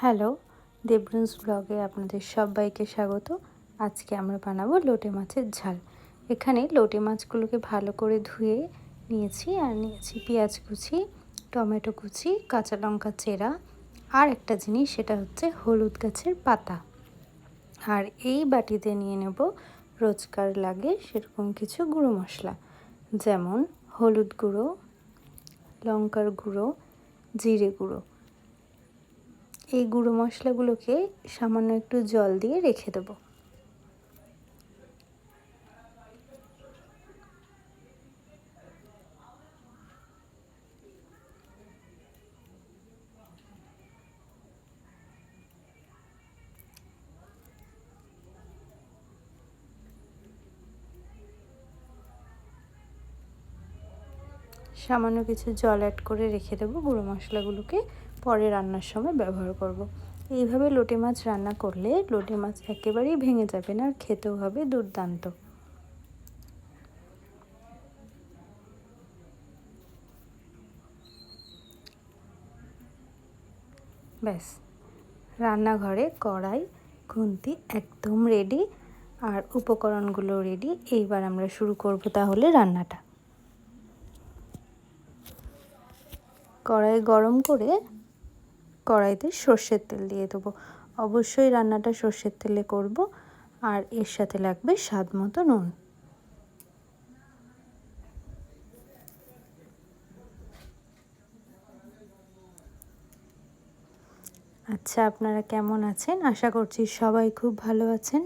Hello, দেবরুন্স ব্লগে আপনাদের সবাইকে স্বাগত। আজকে আমরা বানাবো লোটে মাছের ঝাল। এখানে লোটে মাছগুলোকে ভালো করে ধুয়ে নিয়েছি, আর নিয়েছি পেঁয়াজ কুচি, টমেটো কুচি, কাঁচা লঙ্কা চেরা, আর একটা জিনিস সেটা হচ্ছে হলুদ গাছের পাতা। আর এই বাটিতে নিয়ে নেব রোজকার লাগে সেরকম কিছু গুঁড়ো মশলা, যেমন হলুদ গুঁড়ো, লঙ্কার গুঁড়ো, জিরে গুঁড়ো। এই গুঁড়ো মশলাগুলোকে সামান্য একটু জল দিয়ে রেখে দেব। সামান্য কিছু জল অ্যাড করে রেখে দেবো। গুঁড়ো মশলাগুলোকে পরে রান্নার সময় ব্যবহার করব। এইভাবে লোটে মাছ রান্না করলে লোটে মাছ একেবারেই ভেঙে যাবে না, আর খেতেও হবে দুর্দান্ত। ব্যাস, রান্নাঘরে কড়াই, খুন্তি একদম রেডি, আর উপকরণগুলো রেডি। এইবার আমরা শুরু করব তাহলে রান্নাটা। কড়াই গরম করে কড়াইতে সর্ষের তেল দিয়ে দেবো। অবশ্যই রান্নাটা সর্ষের তেলে করব, আর এর সাথে লাগবে স্বাদ মতো নুন। আচ্ছা, আপনারা কেমন আছেন? আশা করছি সবাই খুব ভালো আছেন।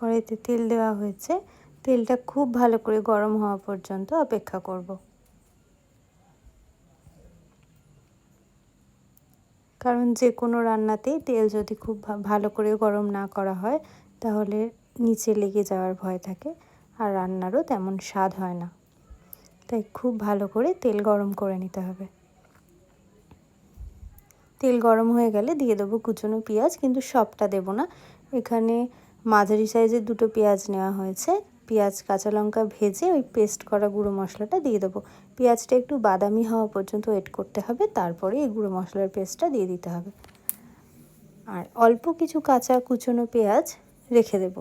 কড়াইতে তেল দেওয়া হয়েছে, তেলটা খুব ভালো করে গরম হওয়া পর্যন্ত অপেক্ষা করব। কারণ যে কোনো রান্নাতেই তেল যদি খুব ভালো করে গরম না করা হয় তাহলে নিচে লেগে যাওয়ার ভয় থাকে, আর রান্নারও তেমন স্বাদ হয় না। তাই খুব ভালো করে তেল গরম করে নিতে হবে। তেল গরম হয়ে গেলে দিয়ে দেবো কুচনো পেঁয়াজ, কিন্তু সবটা দেব না। এখানে মাঝারি সাইজের দুটো পেঁয়াজ নেওয়া হয়েছে। পেঁয়াজ কাঁচা লঙ্কা ভেজে ওই পেস্ট করা গুঁড়ো মশলাটা দিয়ে দেবো। পেঁয়াজটা একটু বাদামি হওয়া পর্যন্ত ওয়েট করতে হবে, তারপরে এই গুঁড়ো মশলার পেস্টটা দিয়ে দিতে হবে। আর অল্প কিছু কাঁচা কুচনো পেঁয়াজ রেখে দেব।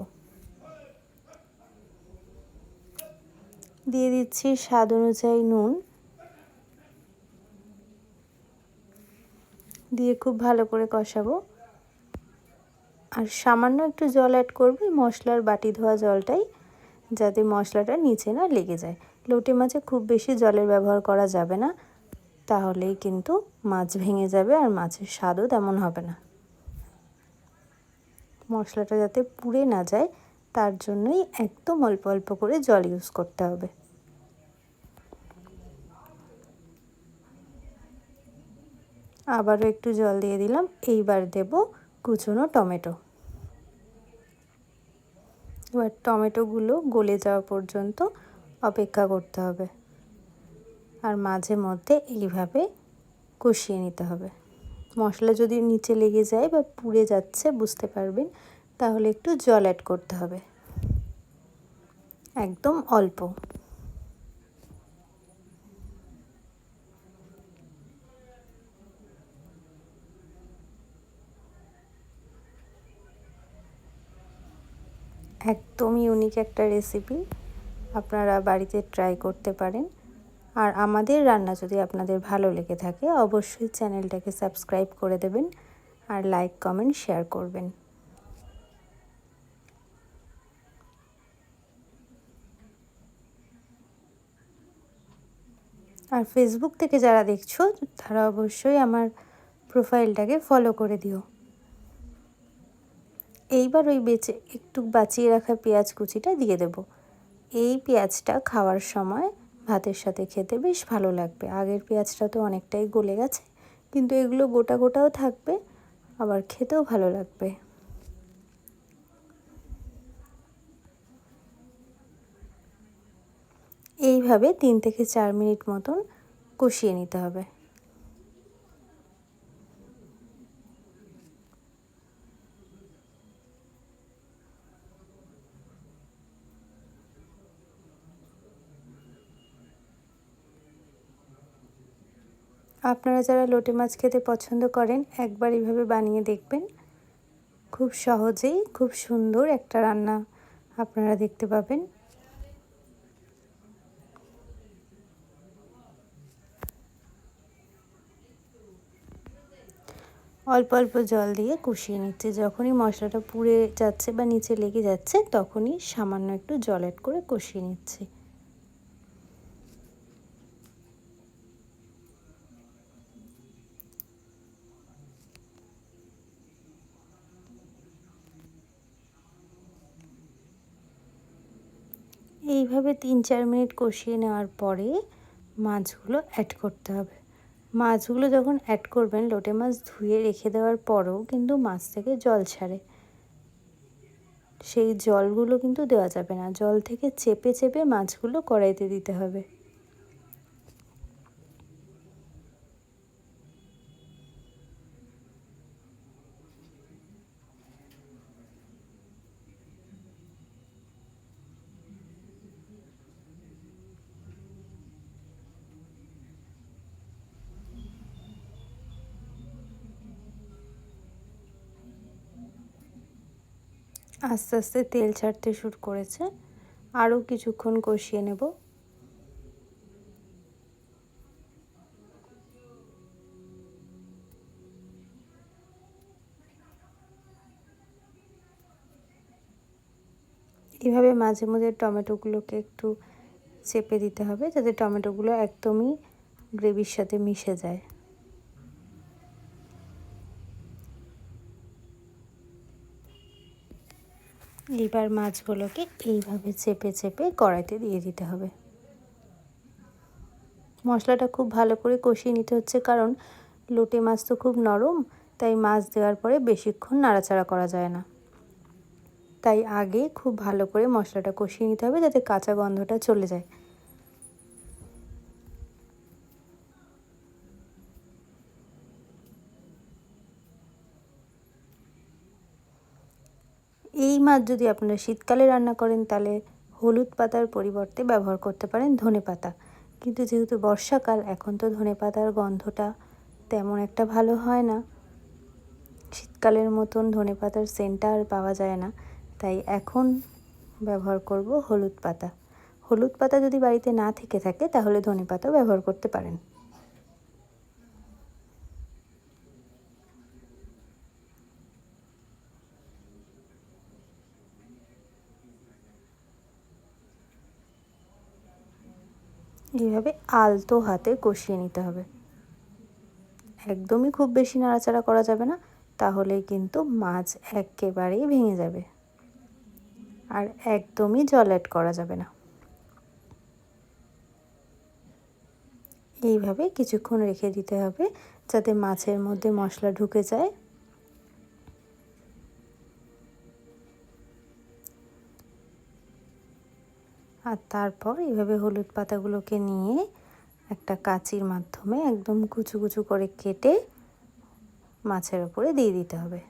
দিয়ে দিচ্ছি স্বাদ অনুযায়ী নুন, দিয়ে খুব ভালো করে কষাবো। আর সামান্য একটু জল অ্যাড করব, মশলার বাটি ধোয়া জলটাই, যাতে মশলাটা নিচে না লেগে যায়। লোটে মাছে খুব বেশি জলের ব্যবহার করা যাবে না, তাহলেই কিন্তু মাছ ভেঙে যাবে আর মাছের স্বাদও তেমন হবে না। মশলাটা যাতে পুড়ে না যায় তার জন্যই একদম অল্প অল্প করে জল ইউজ করতে হবে। আবারও একটু জল দিয়ে দিলাম। এইবার দেব কুচনো টমেটো। এবার টমেটোগুলো গলে যাওয়া পর্যন্ত অপেক্ষা করতে হবে, আর মাঝে মধ্যে এইভাবে কষিয়ে নিতে হবে। মশলা যদি নিচে লেগে যায় বা পুড়ে যাচ্ছে বুঝতে পারবেন, তাহলে একটু জল অ্যাড করতে হবে, একদম অল্প। একদম ইউনিক একটা রেসিপি, আপনারা বাড়িতে ট্রাই করতে পারেন। আর আমাদের রান্না যদি আপনাদের ভালো লেগে থাকে অবশ্যই চ্যানেলটাকে সাবস্ক্রাইব করে দেবেন, আর লাইক কমেন্ট শেয়ার করবেন। আর ফেসবুক থেকে যারা দেখছো তারা অবশ্যই আমার প্রোফাইলটাকে ফলো করে দিও। এইবার ওই একটু বাঁচিয়ে রাখা পেঁয়াজ কুচিটা দিয়ে দেব। এই পেঁয়াজটা খাওয়ার সময় ভাতের সাথে খেতে বেশ ভালো লাগবে। আগের পেঁয়াজটা তো অনেকটাই গলে গেছে, কিন্তু এগুলো গোটা গোটাও থাকবে, আবার খেতেও ভালো লাগবে। এইভাবে 3 থেকে 4 মিনিট মতন কষিয়ে নিতে হবে। আপনারা যারা লোটে মাছ খেতে পছন্দ করেন একবার এইভাবে বানিয়ে দেখবেন। খুব সহজেই খুব সুন্দর একটা রান্না আপনারা দেখতে পাবেন। অল্প অল্প জল দিয়ে কষিয়ে নিচ্ছে। যখনই মশলাটা পুড়ে যাচ্ছে বা নিচে লেগে যাচ্ছে তখনই সামান্য একটু জল অ্যাড করে কষিয়ে নিচ্ছি। এইভাবে 3-4 মিনিট কষিয়ে নেওয়ার পরে মাছগুলো অ্যাড করতে হবে। মাছগুলো যখন অ্যাড করবেন, লোটে মাছ ধুয়ে রেখে দেওয়ার পরেও কিন্তু মাছ থেকে জল ছাড়ে। সেই জলগুলো কিন্তু দেওয়া যাবে না। জল থেকে চেপে চেপে মাছগুলো কড়াইতে দিতে হবে। আস্তে আস্তে তেল ছাড়তে শুরু করেছে। আরও কিছুক্ষণ কষিয়ে নেব। এভাবে মাঝে মাঝে টমেটোগুলোকে একটু চেপে দিতে হবে যাতে টমেটোগুলো একদমই গ্রেভির সাথে মিশে যায়। এইবার মাছগুলোকে এইভাবে চেপে চেপে কড়াইতে দিয়ে দিতে হবে। মশলাটা খুব ভালো করে কষিয়ে নিতে হচ্ছে, কারণ লোটে মাছ তো খুব নরম, তাই মাছ দেওয়ার পরে বেশিক্ষণ নাড়াচাড়া করা যায় না। তাই আগে খুব ভালো করে মশলাটা কষিয়ে নিতে হবে যাতে কাঁচা গন্ধটা চলে যায়। এই মাছ যদি আপনারা শীতকালে রান্না করেন তাহলে হলুদ পাতার পরিবর্তে ব্যবহার করতে পারেন ধনেপাতা। কিন্তু যেহেতু বর্ষাকাল, এখন তো ধনেপাতার গন্ধটা তেমন একটা ভালো হয় না। শীতকালের মতন ধনেপাতার সেন্টটা আর পাওয়া যায় না, তাই এখন ব্যবহার করব হলুদ পাতা। হলুদ পাতা যদি বাড়িতে না থেকে থাকে তাহলে ধনেপাতাও ব্যবহার করতে পারেন। এইভাবে আলতো হাতে কষিয়ে নিতে হবে। একদমই খুব বেশি নাড়াচাড়া করা যাবে না, তাহলেই কিন্তু মাছ একেবারেই ভেঙে যাবে। আর একদমই জল অ্যাড করা যাবে না। এইভাবে কিছুক্ষণ রেখে দিতে হবে যাতে মাছের মধ্যে মশলা ঢুকে যায়। আর তারপর এইভাবে হলুদ পাতাগুলোকে নিয়ে একটা কাঁচির মাধ্যমে একদম কুচু কুচু করে কেটে মাছের ওপরে দিয়ে দিতে হবে।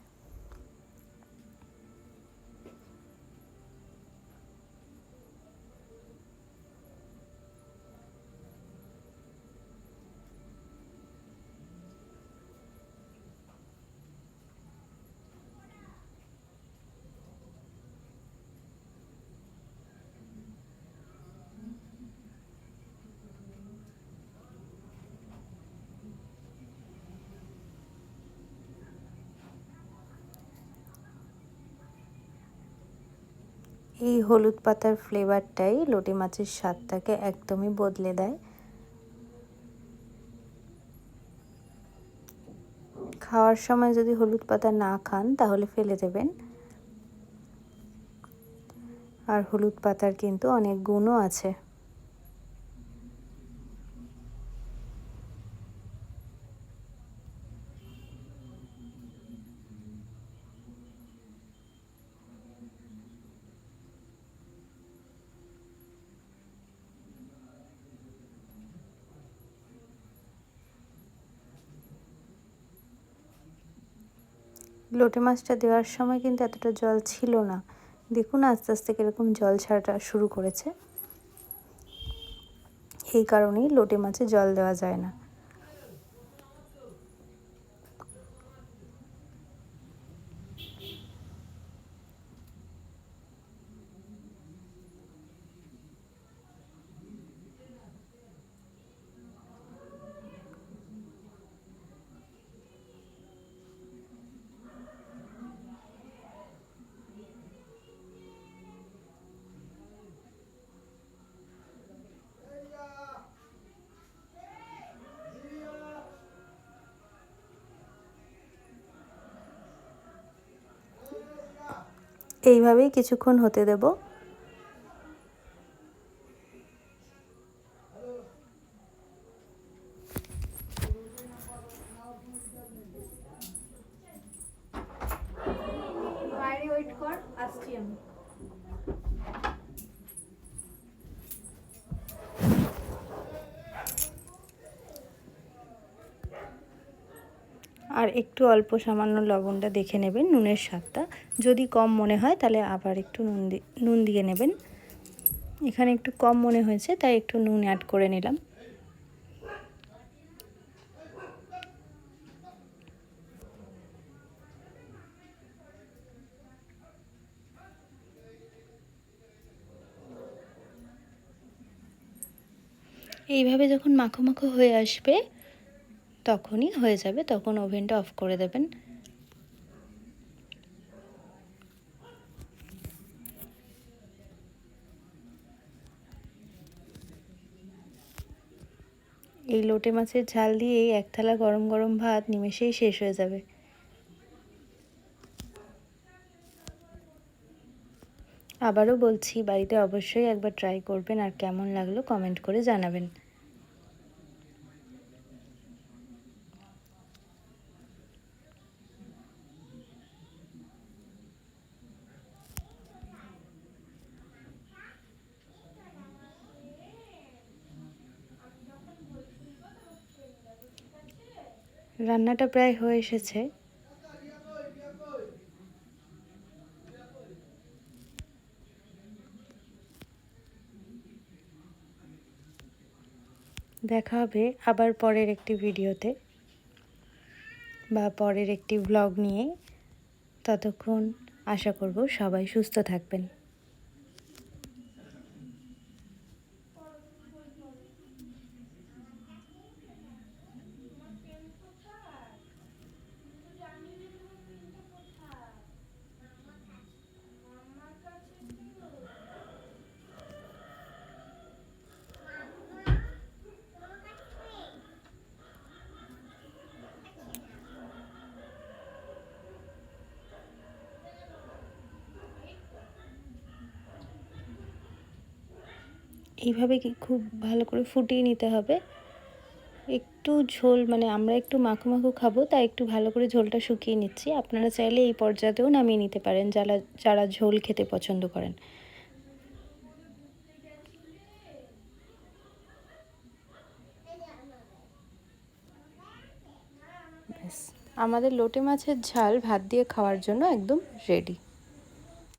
এই হলুদ পাতার ফ্লেভারটাই লোটে মাছের স্বাদটাকে একদমই বদলে দেয়। খাওয়ার সময় যদি হলুদ পাতা না খান তাহলে ফেলে দেবেন। আর হলুদ পাতার কিন্তু অনেক গুণও আছে। লোটে মাছটা দেওয়ার সময় কিন্তু এতটা জল ছিল না। দেখুন আস্তে আস্তে কীরকম জল ছাড়া শুরু করেছে। এই কারণেই লোটে মাছে জল দেওয়া যায় না। এইভাবেই কিছুক্ষণ হতে দেব। বাইরে ওয়েট কর, আসছি আমি। আর একটু অল্প সামান্য লবণটা দেখে নেবেন, নুনের স্বাদটা যদি কম মনে হয় তাহলে আবার একটু নুন দিয়ে নেবেন। এখানে একটু কম মনে হয়েছে তাই একটু নুন অ্যাড করে নিলাম। এইভাবে যখন মাখো মাখো হয়ে আসবে তখনই হয়ে যাবে, তখন ওভেনটা অফ করে দেবেন। এই লোটে মাছের ঝাল দিয়েই এক থালা গরম গরম ভাত নিমেষেই শেষ হয়ে যাবে। আবারও বলছি, বাড়িতে অবশ্যই একবার ট্রাই করবেন, আর কেমন লাগলো কমেন্ট করে জানাবেন। রান্নাটা প্রায় হয়ে এসেছে। দেখা হবে আবার পরের একটি ভিডিওতে বা পরের একটি ব্লগ নিয়ে। ততক্ষণ আশা করব সবাই সুস্থ থাকবেন। এইভাবে কি খুব ভালো করে ফুটিয়ে নিতে হবে। একটু ঝোল, মানে আমরা একটু মাখো মাখো খাবো তাই একটু ভালো করে ঝোলটা শুকিয়ে নিচ্ছি। আপনারা চাইলে এই পর্যায়েও নামিয়ে নিতে পারেন, যারা যারা ঝোল খেতে পছন্দ করেন। ব্যাস, আমাদের লোটে মাছের ঝাল ভাত দিয়ে খাওয়ার জন্য একদম রেডি।